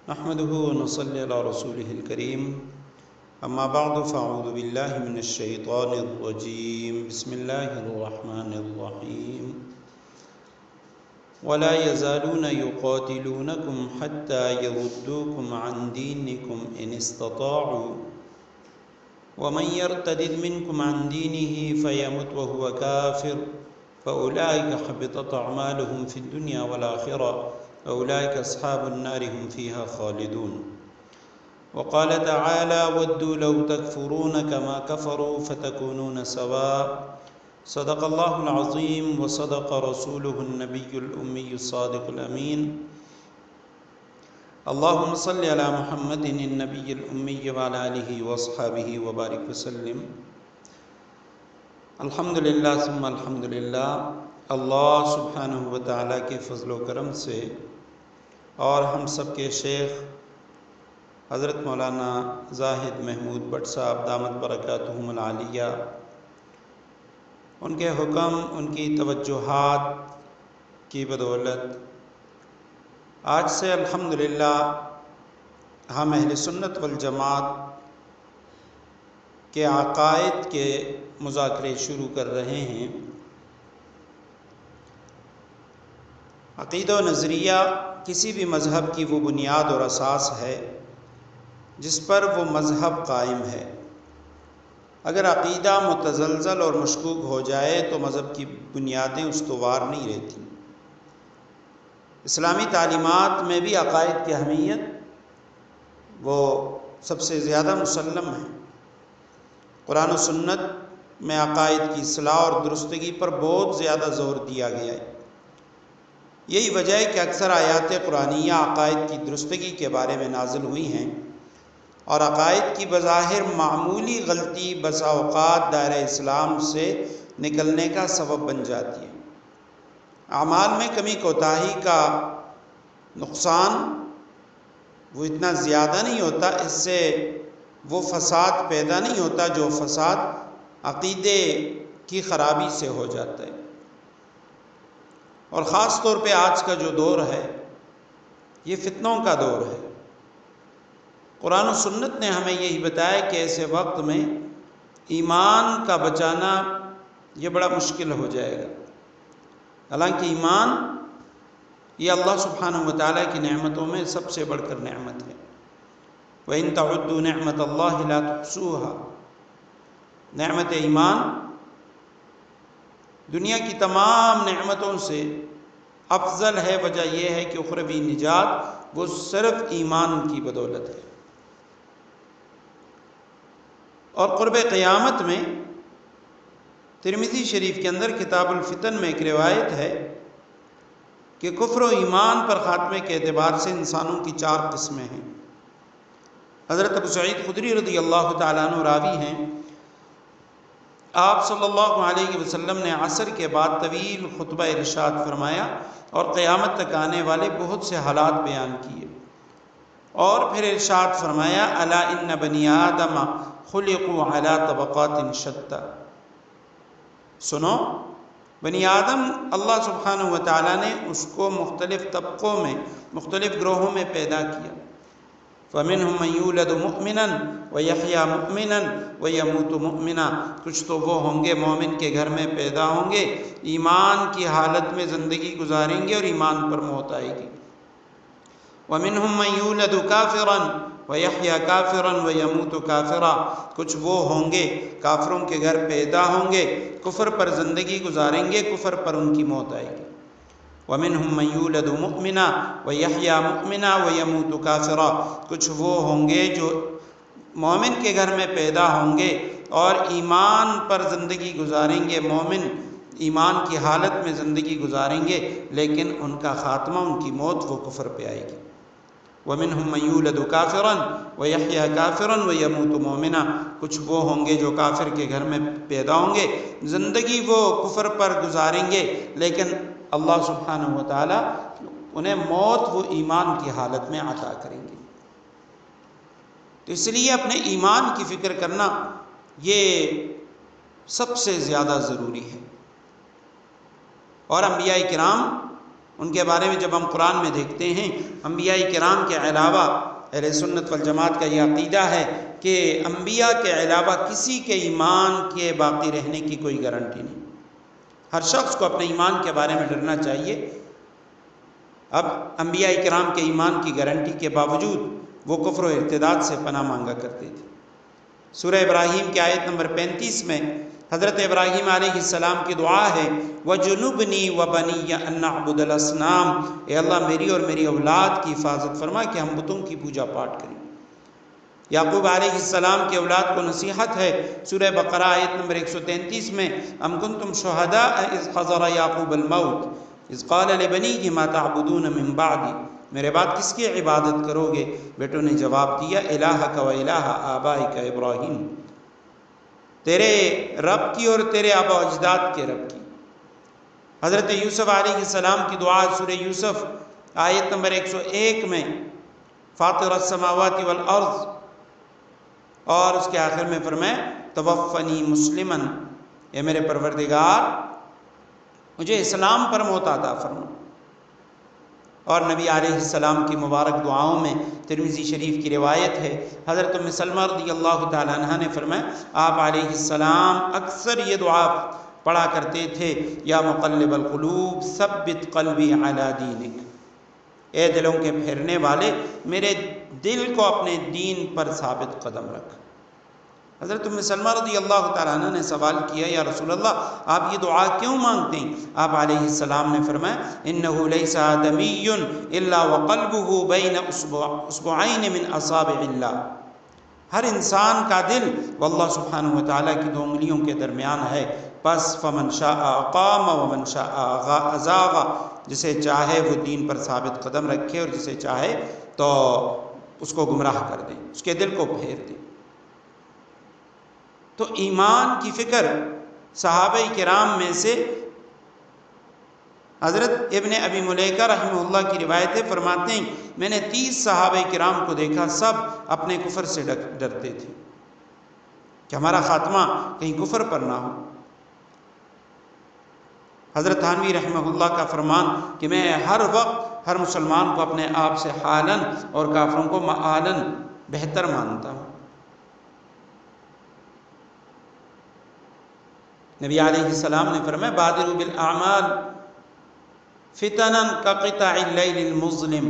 نحمده ونصلي على رسوله الكريم اما بعد فاعوذ بالله من الشيطان الرجيم بسم الله الرحمن الرحيم ولا يزالون يقاتلونكم حتى يردوكم عن دينكم إن استطاعوا ومن يرتد منكم عن دينه فيمت وهو كافر فأولئك حبطت أعمالهم في الدنيا والآخرة أولئك أصحاب النار هم فيها خالدون وقال تعالى ودوا لو تكفرون كما كفروا فتكونون سواء صدق الله العظيم وصدق رسوله النبي الأمي الصادق الأمين اللهم صل على محمد النبي الأمي وعلى آله وأصحابه وبارك وسلم الحمدللہ ثم الحمدللہ اللہ سبحانہ و تعالیٰ کے فضل و کرم سے اور ہم سب کے شیخ حضرت مولانا زاہد محمود بٹ صاحب دامت برکاتہم العالیہ ان کے حکم ان کی توجہات کی بدولت آج سے الحمدللہ ہم اہل سنت والجماعت کے عقائد کے مذاکرے شروع کر رہے ہیں۔ عقیدہ و نظریہ کسی بھی مذہب کی وہ بنیاد اور اساس ہے جس پر وہ مذہب قائم ہے۔ اگر عقیدہ متزلزل اور مشکوک ہو جائے تو مذہب کی بنیادیں استوار نہیں رہتی۔ اسلامی تعلیمات میں بھی عقائد کی اہمیت وہ سب سے زیادہ مسلم ہے۔ قرآن و سنت میں عقائد کی اصلاح اور درستگی پر بہت زیادہ زور دیا گیا ہے۔ یہی وجہ ہے کہ اکثر آیات قرآنیہ عقائد کی درستگی کے بارے میں نازل ہوئی ہیں اور عقائد کی بظاہر معمولی غلطی بسا اوقات دائرہ اسلام سے نکلنے کا سبب بن جاتی ہے۔ اعمال میں کمی کوتاہی کا نقصان وہ اتنا زیادہ نہیں ہوتا، اس سے وہ فساد پیدا نہیں ہوتا جو فساد عقیدے کی خرابی سے ہو جاتا ہے۔ اور خاص طور پہ آج کا جو دور ہے یہ فتنوں کا دور ہے۔ قرآن و سنت نے ہمیں یہی بتایا کہ ایسے وقت میں ایمان کا بچانا یہ بڑا مشکل ہو جائے گا۔ حالانکہ ایمان یہ اللہ سبحانہ و تعالیٰ کی نعمتوں میں سب سے بڑھ کر نعمت ہے۔ وَإِن تَعُدُّوا نِعْمَةَ اللَّهِ لَا تُحْصُوهَا، نعمت ایمان دنیا کی تمام نعمتوں سے افضل ہے۔ وجہ یہ ہے کہ اخروی نجات وہ صرف ایمان کی بدولت ہے۔ اور قرب قیامت میں ترمذی شریف کے اندر کتاب الفتن میں ایک روایت ہے کہ کفر و ایمان پر خاتمے کے اعتبار سے انسانوں کی 4 قسمیں ہیں۔ حضرت ابو سعید خدری رضی اللہ تعالیٰ عنہ راوی ہیں، آپ صلی اللہ علیہ وسلم نے عصر کے بعد طویل خطبہ ارشاد فرمایا اور قیامت تک آنے والے بہت سے حالات بیان کیے، اور پھر ارشاد فرمایا الا ان بنی آدم خلقوا علی طبقات شتیٰ، سنو بنی آدم اللہ سبحانہ و تعالیٰ نے اس کو مختلف طبقوں میں مختلف گروہوں میں پیدا کیا۔ فَمِنْهُمْ مَنْ يُولَدُ مُؤْمِنًا وَيَحْيَا مُؤْمِنًا وَيَمُوتُ مُؤْمِنًا، کچھ تو وہ ہوں گے مومن کے گھر میں پیدا ہوں گے، ایمان کی حالت میں زندگی گزاریں گے اور ایمان پر موت آئے گی۔ وَمِنْهُمْ مَنْ يُولَدُ كَافِرًا وَيَحْيَا كَافِرًا وَيَمُوتُ كَافِرًا، کچھ وہ ہوں گے کافروں کے گھر پیدا ہوں گے، کفر پر زندگی گزاریں گے، کفر پر ان کی موت آئے گی۔ وَمِنْهُمْ مَنْ يُولَدُ مُؤْمِنًا وَيَحْيَا مُؤْمِنًا وَيَمُوتُ كَافِرًا، کچھ وہ ہوں گے جو مومن کے گھر میں پیدا ہوں گے اور ایمان پر زندگی گزاریں گے، مومن ایمان کی حالت میں زندگی گزاریں گے، لیکن ان کا خاتمہ ان کی موت وہ کفر پہ آئے گی۔ وَمِنْهُمْ مَنْ يُولَدُ كَافِرًا وَيَحْيَا كَافِرًا وَيَمُوتُ مُؤْمِنًا، کچھ وہ ہوں گے جو کافر کے گھر میں پیدا ہوں گے، زندگی وہ کفر پر گزاریں گے، لیکن اللہ سبحانہ و تعالیٰ انہیں موت وہ ایمان کی حالت میں عطا کریں گے۔ تو اس لیے اپنے ایمان کی فکر کرنا یہ سب سے زیادہ ضروری ہے۔ اور انبیاء کرام ان کے بارے میں جب ہم قرآن میں دیکھتے ہیں، انبیاء کرام کے علاوہ اہل سنت والجماعت کا یہ عقیدہ ہے کہ انبیاء کے علاوہ کسی کے ایمان کے باقی رہنے کی کوئی گارنٹی نہیں۔ ہر شخص کو اپنے ایمان کے بارے میں ڈرنا چاہیے۔ اب انبیاء کرام کے ایمان کی گارنٹی کے باوجود وہ کفر و ارتداد سے پناہ مانگا کرتے تھے۔ سورہ ابراہیم کی آیت نمبر 35 میں حضرت ابراہیم علیہ السلام کی دعا ہے، وَجُنُبْنِي وَبَنِيَّ أَن نَعْبُدَ الْأَصْنَامَ، اے اللہ میری اور میری اولاد کی حفاظت فرما کہ ہم بتوں کی پوجا پاٹ کریں۔ یعقوب علیہ السلام کی اولاد کو نصیحت ہے، سورہ بقرہ آیت نمبر 133 میں، ام کنتم شہداء اذ حضر یعقوب الموت اذ قال لبنیہ ما تعبدون من بعدی، میرے بعد کس کی عبادت کرو گے؟ بیٹوں نے جواب دیا، الہک و الہ آبائک ابراہیم، تیرے رب کی اور تیرے آبا و اجداد کے رب کی۔ حضرت یوسف علیہ السلام کی دعا سورہ یوسف آیت نمبر 101 میں، فاطر السماوات والارض، اور اس کے آخر میں فرمائے توفنی مسلمن، اے میرے پروردگار مجھے اسلام پر موت عطا فرما۔ اور نبی علیہ السلام کی مبارک دعاؤں میں ترمذی شریف کی روایت ہے، حضرت ام سلمہ رضی اللہ تعالی عنہ نے فرمایا آپ علیہ السلام اکثر یہ دعا پڑھا کرتے تھے، یا مقلب القلوب ثبت قلبی علی دینک، اے دلوں کے پھیرنے والے میرے دل کو اپنے دین پر ثابت قدم رکھ۔ حضرت ام سلمہ رضی اللہ تعالیٰ عنہ نے سوال کیا، یا رسول اللہ آپ یہ دعا کیوں مانگتے ہیں؟ آپ علیہ السلام نے فرمایا انہ لیس آدمی الا وقلبہ بین اصبعین من اصابع اللہ، ہر انسان کا دل واللہ سبحانہ وتعالیٰ کی 2 انگلیوں کے درمیان ہے، پس فمن شاء اقام ومن شاء ازاغ، جسے چاہے وہ دین پر ثابت قدم رکھے اور جسے چاہے تو اس کو گمراہ کر دیں، اس کے دل کو پھیر دیں۔ تو ایمان کی فکر صحابہ کرام میں سے حضرت ابن ابی ملیکہ رحمہ اللہ کی روایتیں فرماتے ہیں میں نے 30 صحابہ کرام کو دیکھا، سب اپنے کفر سے ڈرتے تھے کہ ہمارا خاتمہ کہیں کفر پر نہ ہو۔ حضرت تھانوی رحمہ اللہ کا فرمان کہ میں ہر وقت ہر مسلمان کو اپنے آپ سے حالاً اور کافروں کو معالاً بہتر مانتا ہوں۔ نبی علیہ السلام نے فرمایا بادروا بالاعمال فتنا کقطع اللیل المظلم،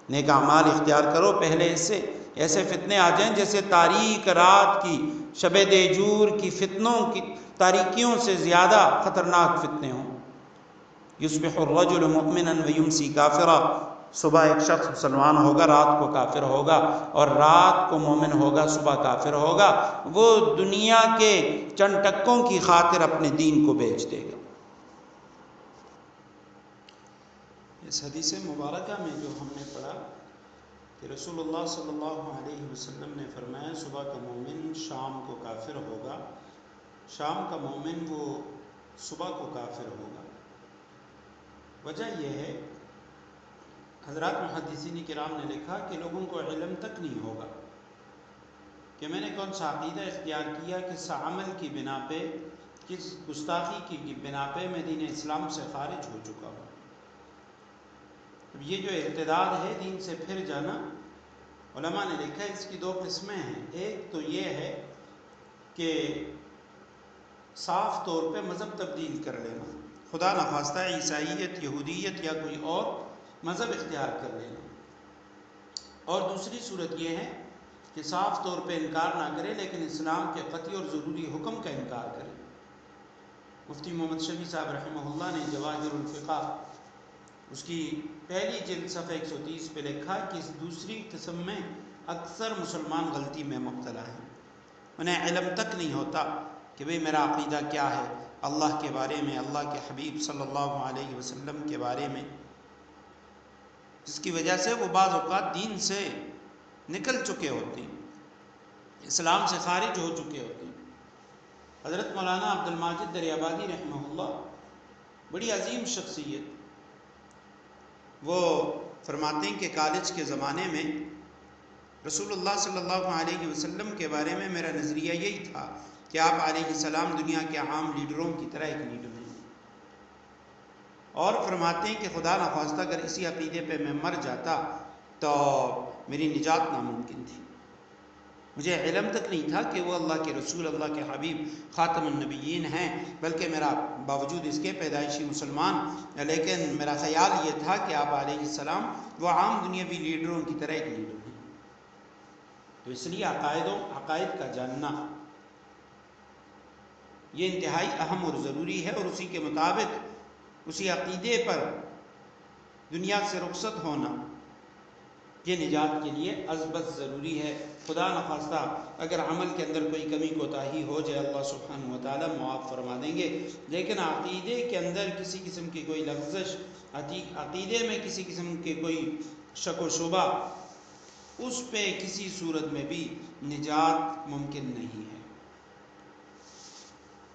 نیک اعمال اختیار کرو پہلے اس سے ایسے فتنے آ جائیں جیسے تاریک رات کی، شب دیجور کی فتنوں کی تاریکیوں سے زیادہ خطرناک فتنے ہوں۔ یصبح الرجل مؤمنا ویمسی کافرا، صبح ایک شخص مسلمان ہوگا، رات کو کافر ہوگا، اور رات کو مومن ہوگا، صبح کافر ہوگا۔ وہ دنیا کے چند ٹکوں کی خاطر اپنے دین کو بیچ دے گا۔ اس حدیث مبارکہ میں جو ہم نے پڑھا کہ رسول اللہ صلی اللہ علیہ وسلم نے فرمایا صبح کا مومن شام کو کافر ہوگا، شام کا مومن وہ صبح کو کافر ہوگا۔ وجہ یہ ہے، حضرات محدثین کرام نے لکھا کہ لوگوں کو علم تک نہیں ہوگا کہ میں نے کون سا عقیدہ اختیار کیا، کس عمل کی بنا پہ، کس گستاخی کی بنا پہ میں دین اسلام سے خارج ہو چکا ہوں۔ اب یہ جو ارتداد ہے دین سے پھر جانا، علماء نے لکھا اس کی 2 قسمیں ہیں۔ ایک تو یہ ہے کہ صاف طور پہ مذہب تبدیل کر لینا، خدا نخواستہ عیسائیت، یہودیت یا کوئی اور مذہب اختیار کر لینا، اور دوسری صورت یہ ہے کہ صاف طور پہ انکار نہ کرے لیکن اسلام کے قطعی اور ضروری حکم کا انکار کرے۔ مفتی محمد شفیع صاحب رحمہ اللہ نے جواہر الفقہ اس کی پہلی جلد صفحہ 130 پہ لکھا کہ اس دوسری قسم میں اکثر مسلمان غلطی میں مبتلا ہیں، انہیں علم تک نہیں ہوتا کہ بھئی میرا عقیدہ کیا ہے اللہ کے بارے میں، اللہ کے حبیب صلی اللہ علیہ وسلم کے بارے میں، جس کی وجہ سے وہ بعض اوقات دین سے نکل چکے ہوتے ہیں، اسلام سے خارج ہو چکے ہوتے ہیں۔ حضرت مولانا عبد الماجد دریابادی رحمہ اللہ بڑی عظیم شخصیت، وہ فرماتے ہیں کہ کالج کے زمانے میں رسول اللہ صلی اللہ علیہ وسلم کے بارے میں میرا نظریہ یہی تھا کہ آپ علیہ السلام دنیا کے عام لیڈروں کی طرح ایک لیڈر ہیں، اور فرماتے ہیں کہ خدا نخواستہ اگر اسی عقیدے پہ میں مر جاتا تو میری نجات ناممکن تھی. مجھے علم تک نہیں تھا کہ وہ اللہ کے رسول، اللہ کے حبیب، خاتم النبیین ہیں، بلکہ میرا باوجود اس کے پیدائشی مسلمان، لیکن میرا خیال یہ تھا کہ آپ علیہ السلام وہ عام دنیاوی لیڈروں کی طرح ایک لیڈر ہیں. تو اس لیے عقائد کا جاننا یہ انتہائی اہم اور ضروری ہے، اور اسی کے مطابق اسی عقیدے پر دنیا سے رخصت ہونا یہ نجات کے لیے ازبز ضروری ہے. خدا نخواستہ اگر عمل کے اندر کوئی کمی کوتاہی ہو جائے اللہ سبحانہ وتعالیٰ معاف فرما دیں گے، لیکن عقیدے کے اندر کسی قسم کی کوئی لغزش، عقیدے میں کسی قسم کے کوئی شک و شبہ، اس پہ کسی صورت میں بھی نجات ممکن نہیں ہے.